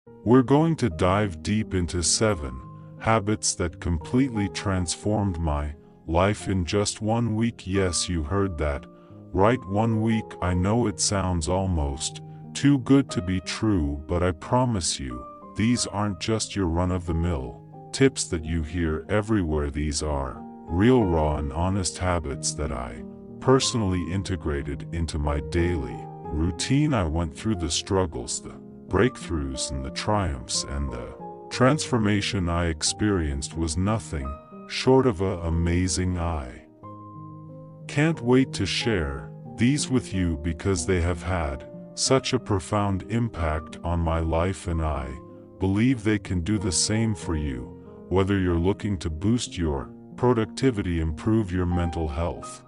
We're going to dive deep into 7 habits that completely transformed my life in just 1 week. Yes, you heard that right, 1 week. I know it sounds almost too good to be true, but I promise you, these aren't just your run-of-the-mill tips that you hear everywhere. These are real, raw, and honest habits that I personally integrated into my daily routine. I went through the struggles, the breakthroughs, and the triumphs, and the transformation I experienced was nothing short of amazing. I can't wait to share these with you because they have had such a profound impact on my life, and I believe they can do the same for you, whether you're looking to boost your productivity, improve your mental health,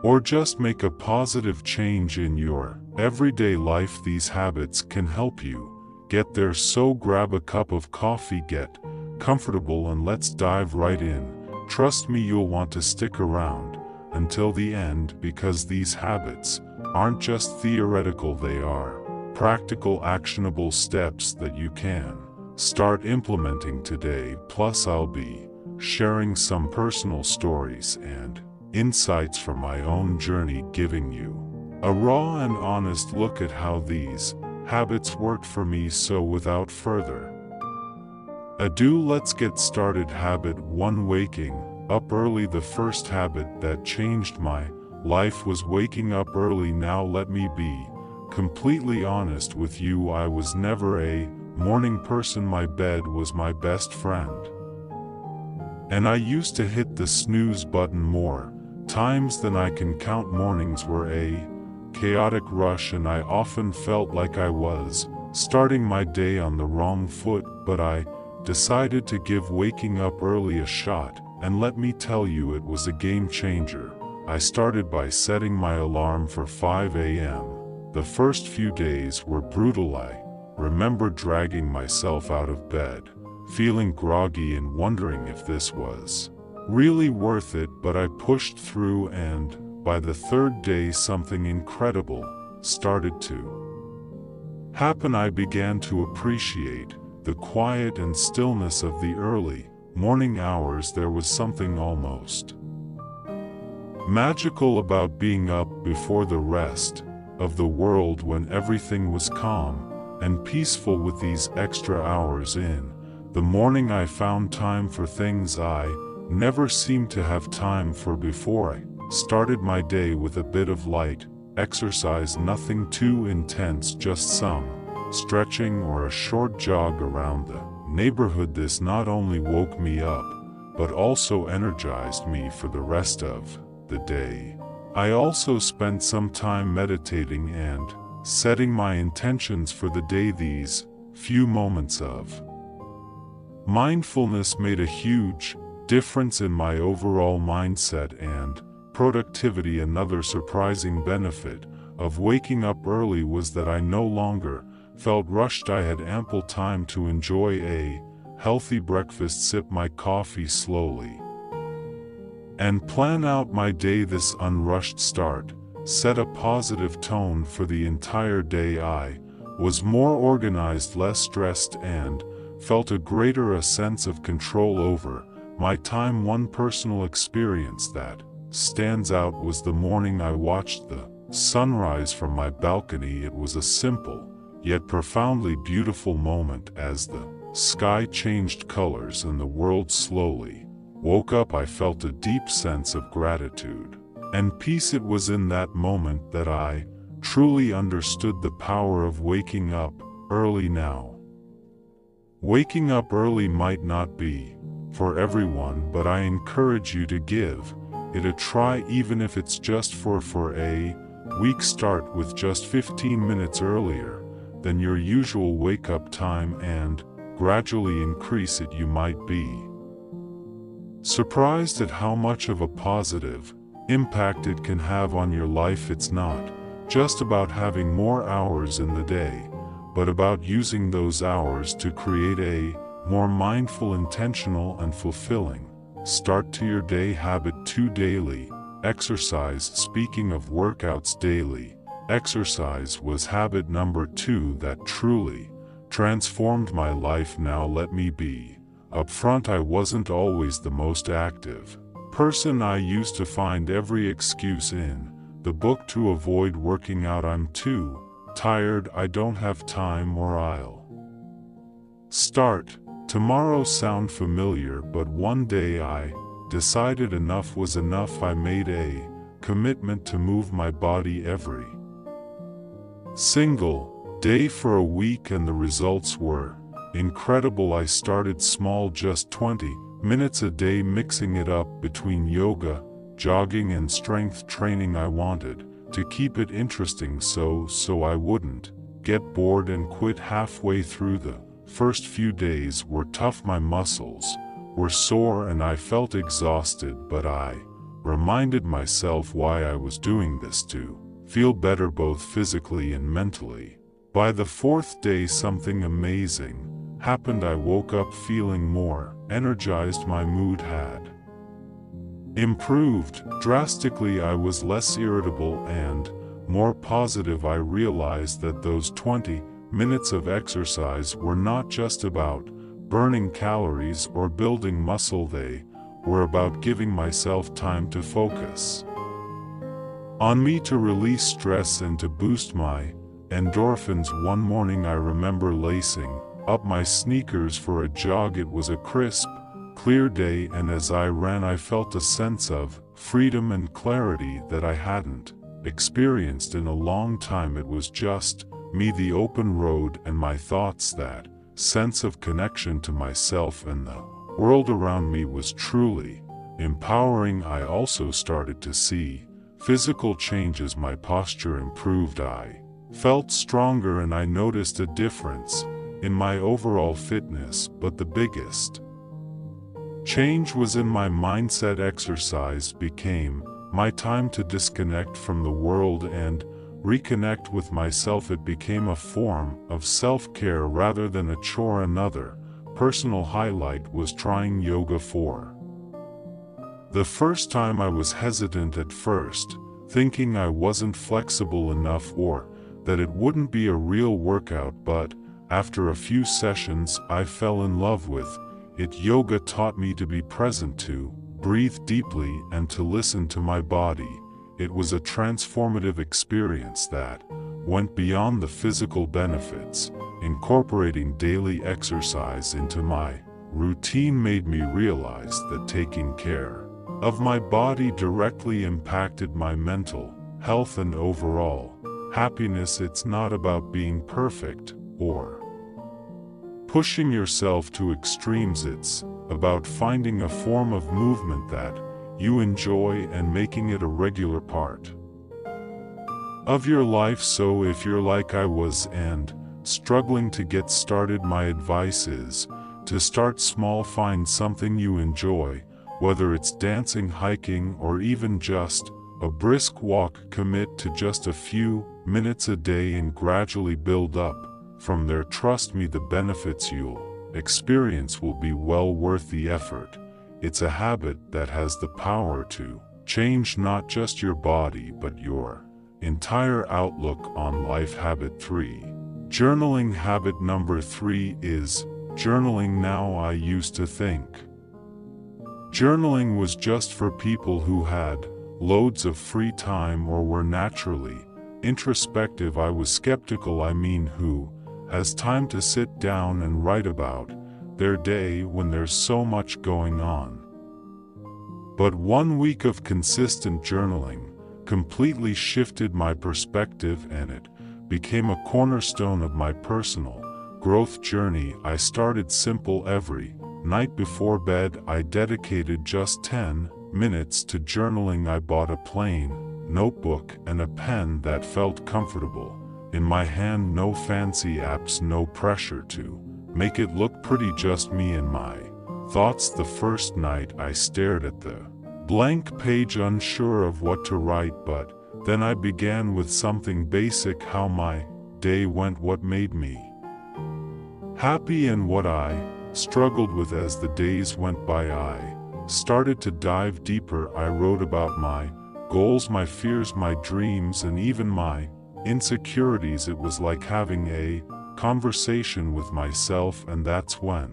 or just make a positive change in your everyday life. These habits can help you get there, so grab a cup of coffee, get comfortable, and let's dive right in. Trust me, you'll want to stick around until the end, because these habits aren't just theoretical, they are practical, actionable steps that you can start implementing today. Plus, I'll be sharing some personal stories and insights from my own journey, giving you a raw and honest look at how these habits worked for me. So without further ado, let's get started. Habit 1: waking up early. The first habit that changed my life was waking up early. Now let me be completely honest with you, I was never a morning person. My bed was my best friend, and I used to hit the snooze button more times than I can count. Mornings were a chaotic rush, and I often felt like I was starting my day on the wrong foot, but I decided to give waking up early a shot, and let me tell you, it was a game changer. I started by setting my alarm for 5 a.m. The first few days were brutal. I remember dragging myself out of bed, feeling groggy and wondering if this was really worth it, but I pushed through, and by the third day something incredible started to happen. I began to appreciate the quiet and stillness of the early morning hours. There was something almost magical about being up before the rest of the world, when everything was calm and peaceful. With these extra hours in the morning, I found time for things I never seemed to have time for before. I started my day with a bit of light exercise, nothing too intense, just some stretching or a short jog around the neighborhood. This not only woke me up, but also energized me for the rest of the day. I also spent some time meditating and setting my intentions for the day. These few moments of mindfulness made a huge difference in my overall mindset and productivity. Another surprising benefit of waking up early was that I no longer felt rushed. I had ample time to enjoy a healthy breakfast, sip my coffee slowly, and plan out my day. This unrushed start set a positive tone for the entire day. I was more organized, less stressed, and felt a sense of control over my time. One personal experience that stands out was the morning I watched the sunrise from my balcony. It was a simple yet profoundly beautiful moment. As the sky changed colors and the world slowly woke up, I felt a deep sense of gratitude and peace. It was in that moment that I truly understood the power of waking up early. Now, waking up early might not be for everyone, but I encourage you to give it a try, even if it's just for a week. Start with just 15 minutes earlier than your usual wake-up time and gradually increase it. You might be surprised at how much of a positive impact it can have on your life. It's not just about having more hours in the day, but about using those hours to create a more mindful, intentional, and fulfilling start to your day. Habit 2: daily exercise. Speaking of workouts, daily exercise was habit number 2 that truly transformed my life. Now let me be upfront, I wasn't always the most active person. I used to find every excuse in the book to avoid working out. I'm too tired, I don't have time, or I'll start tomorrow. Sound familiar? But one day I decided enough was enough. I made a commitment to move my body every single day for a week, and the results were incredible. I started small, just 20 minutes a day, mixing it up between yoga, jogging, and strength training. I wanted to keep it interesting so I wouldn't get bored and quit halfway through. The first few days were tough. My muscles were sore and I felt exhausted, but I reminded myself why I was doing this: to feel better both physically and mentally. By the fourth day, something amazing happened. I woke up feeling more energized. My mood had improved drastically. I was less irritable and more positive. I realized that those 20 minutes of exercise were not just about burning calories or building muscle. They were about giving myself time to focus on me, to release stress, and to boost my endorphins. One morning I remember lacing up my sneakers for a jog. It was a crisp, clear day, and as I ran I felt a sense of freedom and clarity that I hadn't experienced in a long time. It was just me, the open road, and my thoughts. That sense of connection to myself and the world around me was truly empowering. I also started to see physical changes. My posture improved, I felt stronger, and I noticed a difference in my overall fitness. But the biggest change was in my mindset. Exercise became my time to disconnect from the world and reconnect with myself. It became a form of self-care rather than a chore. Another personal highlight was trying yoga for the first time. I was hesitant at first, thinking I wasn't flexible enough or that it wouldn't be a real workout, but after a few sessions I fell in love with it. Yoga taught me to be present, to breathe deeply, and to listen to my body. It was a transformative experience that went beyond the physical benefits. Incorporating daily exercise into my routine made me realize that taking care of my body directly impacted my mental health and overall happiness. It's not about being perfect or pushing yourself to extremes. It's about finding a form of movement that you enjoy and making it a regular part of your life. So if you're like I was and struggling to get started, my advice is to start small. Find something you enjoy, whether it's dancing, hiking, or even just a brisk walk. Commit to just a few minutes a day and gradually build up from there. Trust me, the benefits you'll experience will be well worth the effort. It's a habit that has the power to change not just your body but your entire outlook on life. Habit 3. Journaling. Habit number 3 is journaling. Now, I used to think journaling was just for people who had loads of free time or were naturally introspective. I was skeptical. I mean, who has time to sit down and write about their day when there's so much going on? But 1 week of consistent journaling completely shifted my perspective, and it became a cornerstone of my personal growth journey. I started simple. Every night before bed, I dedicated just 10 minutes to journaling. I bought a plain notebook and a pen that felt comfortable in my hand. No fancy apps, no pressure to make it look pretty, just me and my thoughts. The first night I stared at the blank page, unsure of what to write, but then I began with something basic: how my day went, what made me happy, and what I struggled with. As the days went by, I started to dive deeper. I wrote about my goals, my fears, my dreams, and even my insecurities. It was like having a conversation with myself, and that's when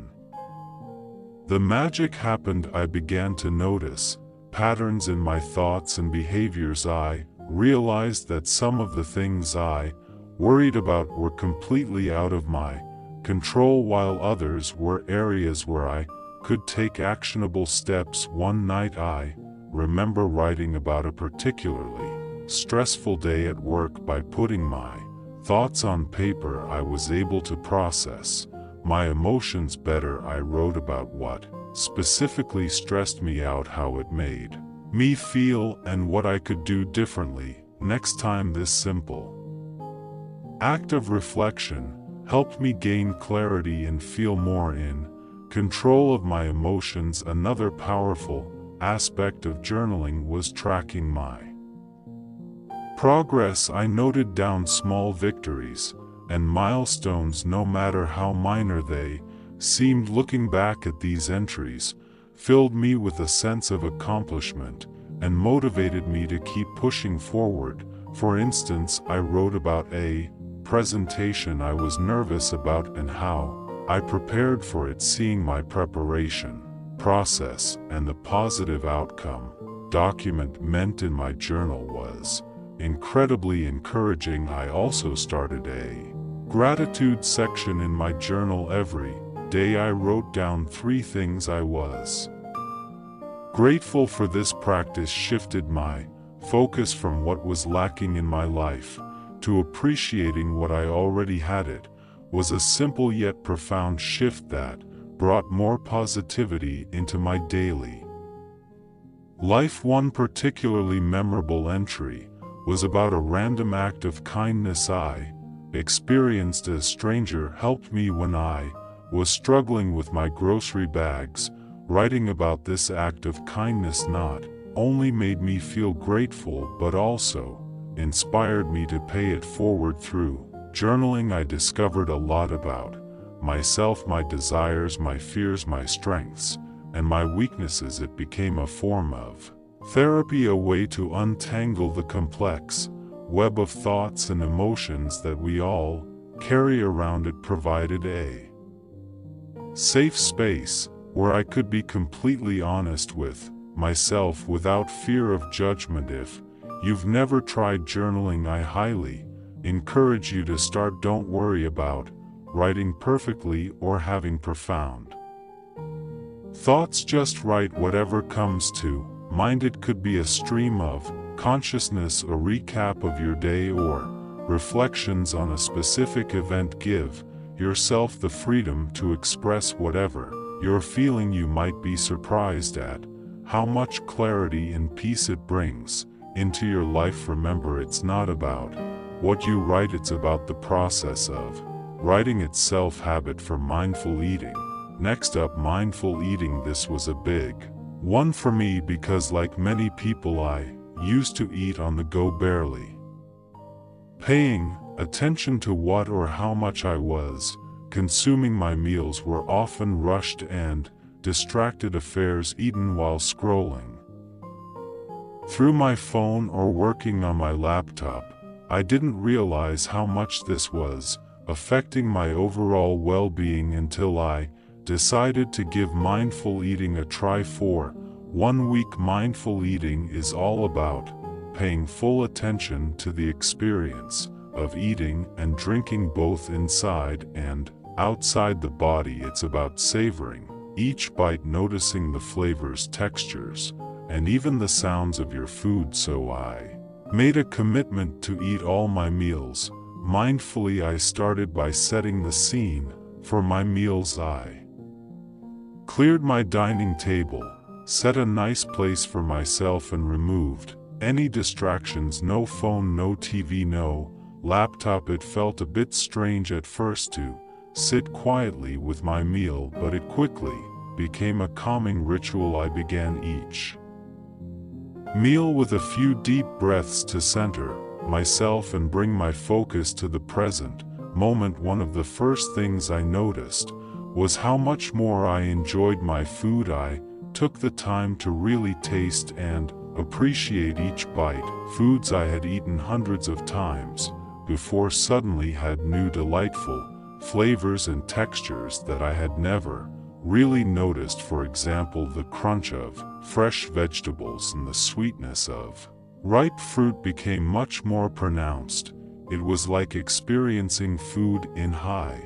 the magic happened. I began to notice patterns in my thoughts and behaviors. I realized that some of the things I worried about were completely out of my control, while others were areas where I could take actionable steps. One night I remember writing about a particularly stressful day at work. By putting my thoughts on paper, I was able to process my emotions better. I wrote about what specifically stressed me out, how it made me feel, and what I could do differently next time. This simple act of reflection helped me gain clarity and feel more in control of my emotions. Another powerful aspect of journaling was tracking my progress. I noted down small victories and milestones, no matter how minor they seemed. Looking back at these entries filled me with a sense of accomplishment and motivated me to keep pushing forward. For instance, I wrote about a presentation I was nervous about and how I prepared for it. Seeing my preparation process and the positive outcome document in my journal was incredibly encouraging. I also started a gratitude section in my journal. Every day I wrote down 3 things I was grateful for. This practice shifted my focus from what was lacking in my life to appreciating what I already had. It was a simple yet profound shift that brought more positivity into my daily life. One particularly memorable entry was about a random act of kindness I experienced. A stranger helped me when I was struggling with my grocery bags. Writing about this act of kindness not only made me feel grateful but also inspired me to pay it forward. Through journaling, I discovered a lot about myself, my desires, my fears, my strengths, and my weaknesses. It became a form of therapy, a way to untangle the complex web of thoughts and emotions that we all carry around. It provided a safe space where I could be completely honest with myself without fear of judgment. If you've never tried journaling, I highly encourage you to start. Don't worry about writing perfectly or having profound thoughts. Just write whatever comes to mind. It could be a stream of consciousness, a recap of your day, or reflections on a specific event. Give yourself the freedom to express whatever you're feeling. You might be surprised at how much clarity and peace it brings into your life. Remember, it's not about what you write, it's about the process of writing itself. Habit for mindful eating. Next up, mindful eating. This was a big one for me because, like many people, I used to eat on the go, barely paying attention to what or how much I was consuming. My meals were often rushed and distracted affairs eaten while scrolling through my phone or working on my laptop. I didn't realize how much this was affecting my overall well-being until I decided to give mindful eating a try. For 1 week, mindful eating is all about paying full attention to the experience of eating and drinking, both inside and outside the body. It's about savoring each bite, noticing the flavors, textures, and even the sounds of your food. So I made a commitment to eat all my meals mindfully. I started by setting the scene for my meals. I cleared my dining table, set a nice place for myself, and removed any distractions. No phone, no TV, no laptop. It felt a bit strange at first to sit quietly with my meal, but it quickly became a calming ritual. I began each meal with a few deep breaths to center myself and bring my focus to the present moment. One of the first things I noticed was how much more I enjoyed my food. I took the time to really taste and appreciate each bite. Foods I had eaten hundreds of times before suddenly had new delightful flavors and textures that I had never really noticed. For example, the crunch of fresh vegetables and the sweetness of ripe fruit became much more pronounced. It was like experiencing food in high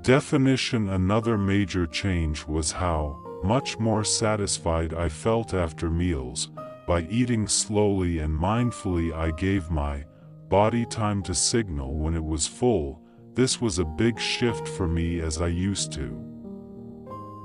definition. Another major change was how much more satisfied I felt after meals. By eating slowly and mindfully, I gave my body time to signal when it was full. This was a big shift for me, as I used to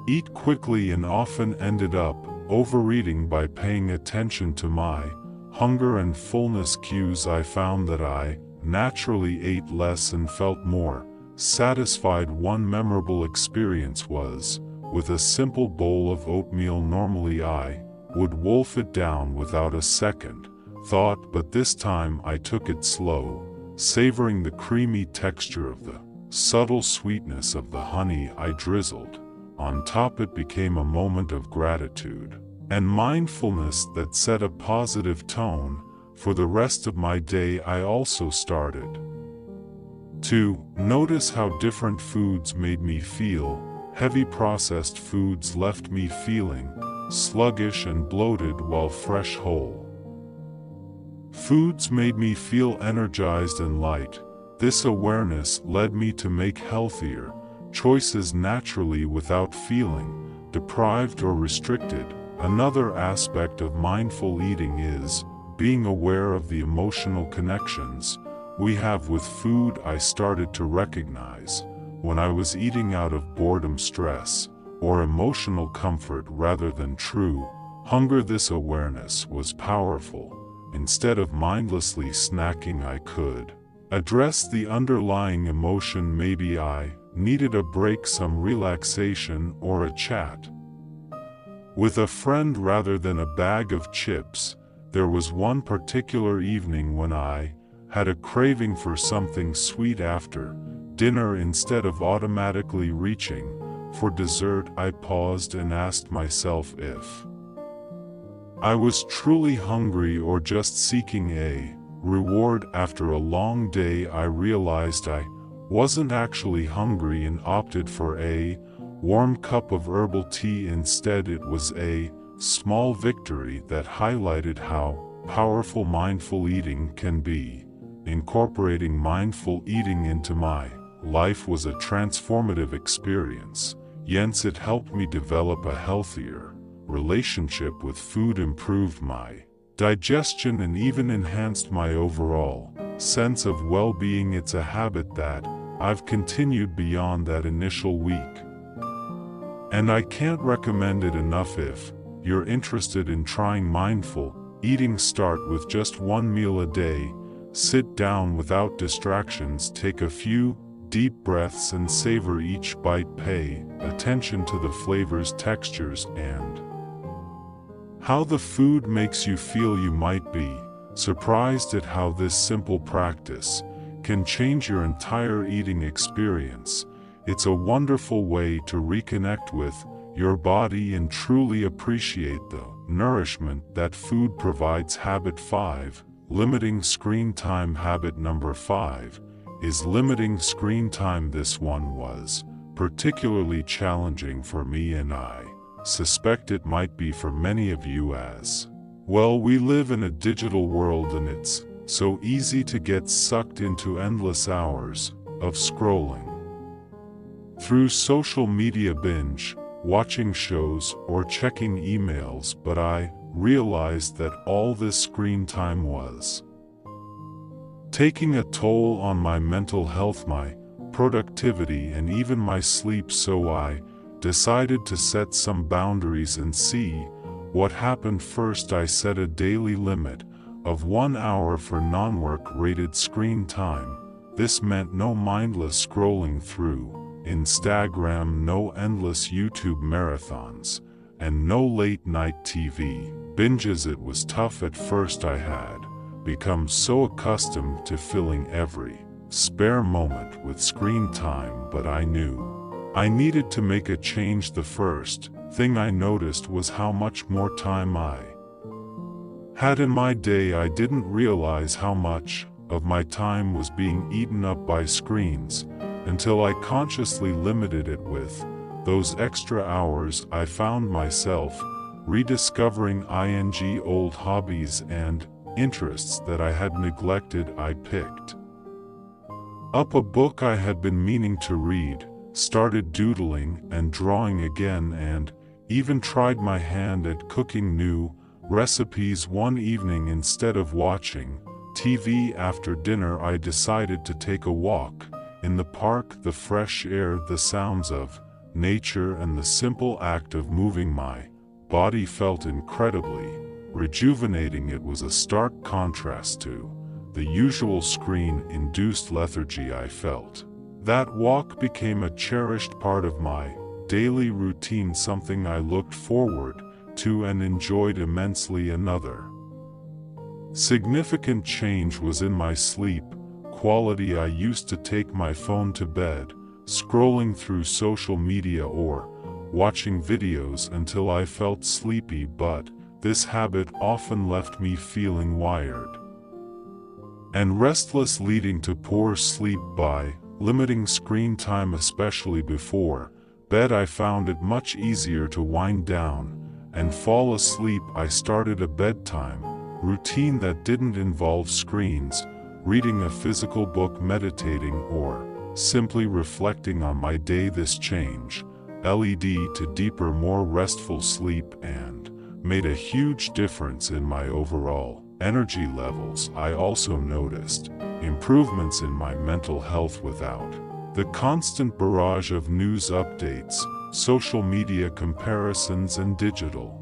eat quickly and often ended up overeating. By paying attention to my hunger and fullness cues, I found that I naturally ate less and felt more satisfied. One memorable experience was with a simple bowl of oatmeal. Normally I would wolf it down without a second thought, but this time I took it slow, savoring the creamy texture of the subtle sweetness of the honey I drizzled on top. It became a moment of gratitude and mindfulness that set a positive tone for the rest of my day. I also started to notice how different foods made me feel. Heavy processed foods left me feeling sluggish and bloated, while fresh whole foods made me feel energized and light. This awareness led me to make healthier choices naturally without feeling deprived or restricted. Another aspect of mindful eating is being aware of the emotional connections we have with food. I started to recognize when I was eating out of boredom, stress, or emotional comfort rather than true hunger. This awareness was powerful. Instead of mindlessly snacking, I could address the underlying emotion. Maybe I needed a break, some relaxation, or a chat with a friend rather than a bag of chips. There was one particular evening when I had a craving for something sweet after dinner. Instead of automatically reaching for dessert, I paused and asked myself if I was truly hungry or just seeking a reward. After a long day, I realized I wasn't actually hungry and opted for a warm cup of herbal tea instead. It was a small victory that highlighted how powerful mindful eating can be. Incorporating mindful eating into my life was a transformative experience. Yes, it helped me develop a healthier relationship with food, improved my digestion, and even enhanced my overall sense of well-being. It's a habit that I've continued beyond that initial week, and I can't recommend it enough. If you're interested in trying mindful eating, start with just one meal a day. Sit down without distractions, take a few deep breaths and savor each bite. Pay attention to the flavors, textures, and how the food makes you feel. You might be surprised at how this simple practice can change your entire eating experience. It's a wonderful way to reconnect with your body and truly appreciate the nourishment that food provides. Habit 5. Limiting screen time. Habit number 5 is limiting screen time. This one was particularly challenging for me, and I suspect it might be for many of you as well. We live in a digital world, and it's so easy to get sucked into endless hours of scrolling through social media, binge watching shows, or checking emails. But I realized that all this screen time was taking a toll on my mental health, my productivity, and even my sleep. So I decided to set some boundaries and see what happened. First, I set a daily limit of 1 hour for non-work rated screen time. This meant no mindless scrolling through Instagram, no endless YouTube marathons, and no late-night TV binges. It was tough at first. I had become so accustomed to filling every spare moment with screen time, but I knew I needed to make a change. The first thing I noticed was how much more time I had in my day. I didn't realize how much of my time was being eaten up by screens. until I consciously limited it with those extra hours. I found myself rediscovering old hobbies and interests that I had neglected. I picked up a book I had been meaning to read, started doodling and drawing again, and even tried my hand at cooking new recipes. One evening, instead of watching TV after dinner, I decided to take a walk in the park. The fresh air, the sounds of nature, and the simple act of moving my body felt incredibly rejuvenating. It was a stark contrast to the usual screen-induced lethargy I felt. That walk became a cherished part of my daily routine, something I looked forward to and enjoyed immensely. Another significant change was in my sleep quality. I used to take my phone to bed, scrolling through social media or watching videos until I felt sleepy, but this habit often left me feeling wired and restless, leading to poor sleep. By limiting screen time, especially before bed, I found it much easier to wind down and fall asleep. I started a bedtime routine that didn't involve screens, reading a physical book, meditating, or simply reflecting on my day. This change led to deeper, more restful sleep and made a huge difference in my overall energy levels. I also noticed improvements in my mental health without the constant barrage of news updates, social media comparisons, and digital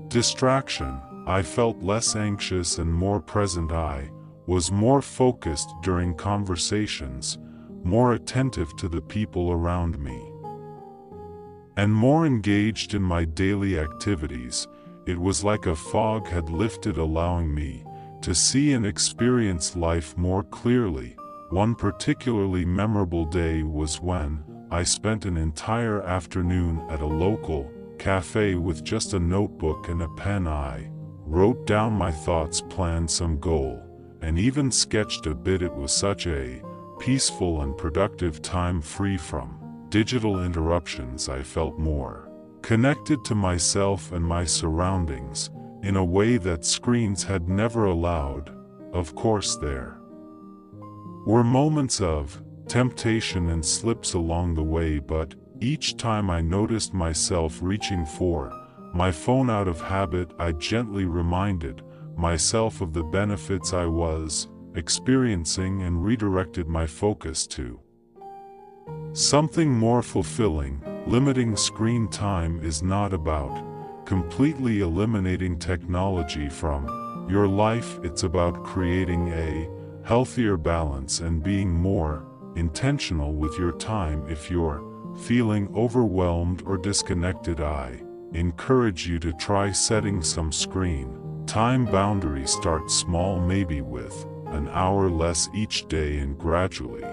distraction. I felt less anxious and more present. I was more focused during conversations, more attentive to the people around me, and more engaged in my daily activities. It was like a fog had lifted, allowing me to see and experience life more clearly. One particularly memorable day was when I spent an entire afternoon at a local cafe with just a notebook and a pen. I wrote down my thoughts, planned some goal, and even sketched a bit. It was such a peaceful and productive time, free from digital interruptions. I felt more connected to myself and my surroundings in a way that screens had never allowed. Of course, there were moments of temptation and slips along the way, but each time I noticed myself reaching for my phone out of habit, I gently reminded myself of the benefits I was experiencing and redirected my focus to something more fulfilling. Limiting screen time is not about completely eliminating technology from your life. It's about creating a healthier balance and being more intentional with your time. If you're feeling overwhelmed or disconnected, I encourage you to try setting some screen time boundaries. Start small, maybe with an hour less each day, and gradually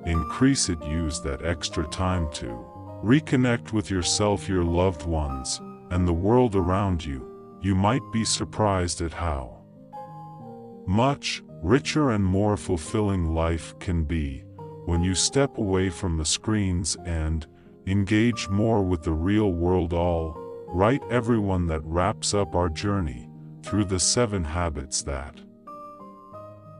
increase it. Use that extra time to reconnect with yourself, your loved ones, and the world around you. You might be surprised at how much richer and more fulfilling life can be when you step away from the screens and engage more with the real world. All right, everyone, that wraps up our journey through the 7 habits that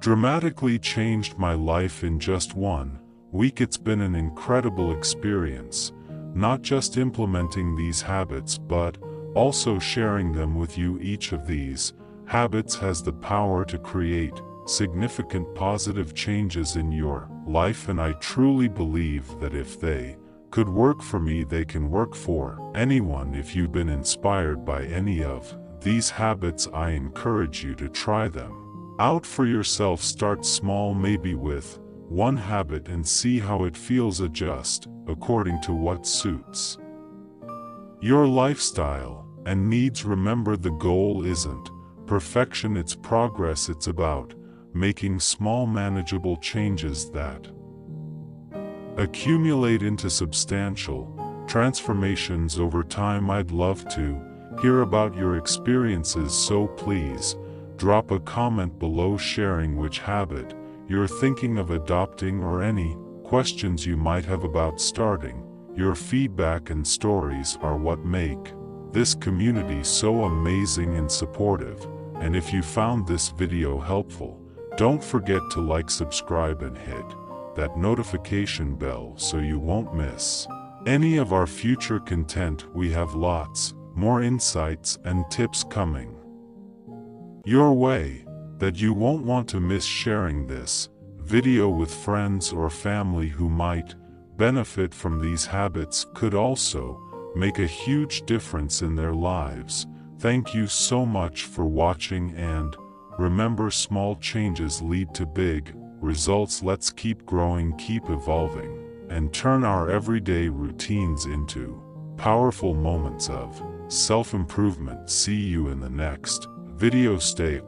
dramatically changed my life in just 1 week. It's been an incredible experience, not just implementing these habits, but also sharing them with you. Each of these habits has the power to create significant positive changes in your life, and I truly believe that if they could work for me, they can work for anyone. If you've been inspired by any of these habits, I encourage you to try them out for yourself. Start small, maybe with 1 habit, and see how it feels. Adjust according to what suits your lifestyle and needs. Remember, the goal isn't perfection, it's progress. It's about making small, manageable changes that accumulate into substantial transformations over time. I'd love to hear about your experiences, so please drop a comment below sharing which habit you're thinking of adopting, or any questions you might have about starting. Your feedback and stories are what make this community so amazing and supportive. And if you found this video helpful, don't forget to like, subscribe, and hit that notification bell so you won't miss any of our future content. We have lots more insights and tips coming your way that you won't want to miss. Sharing this video with friends or family who might benefit from these habits could also make a huge difference in their lives. Thank you so much for watching, and remember, small changes lead to big results. Let's keep growing, keep evolving, and turn our everyday routines into powerful moments of self-improvement. See you in the next video. Stay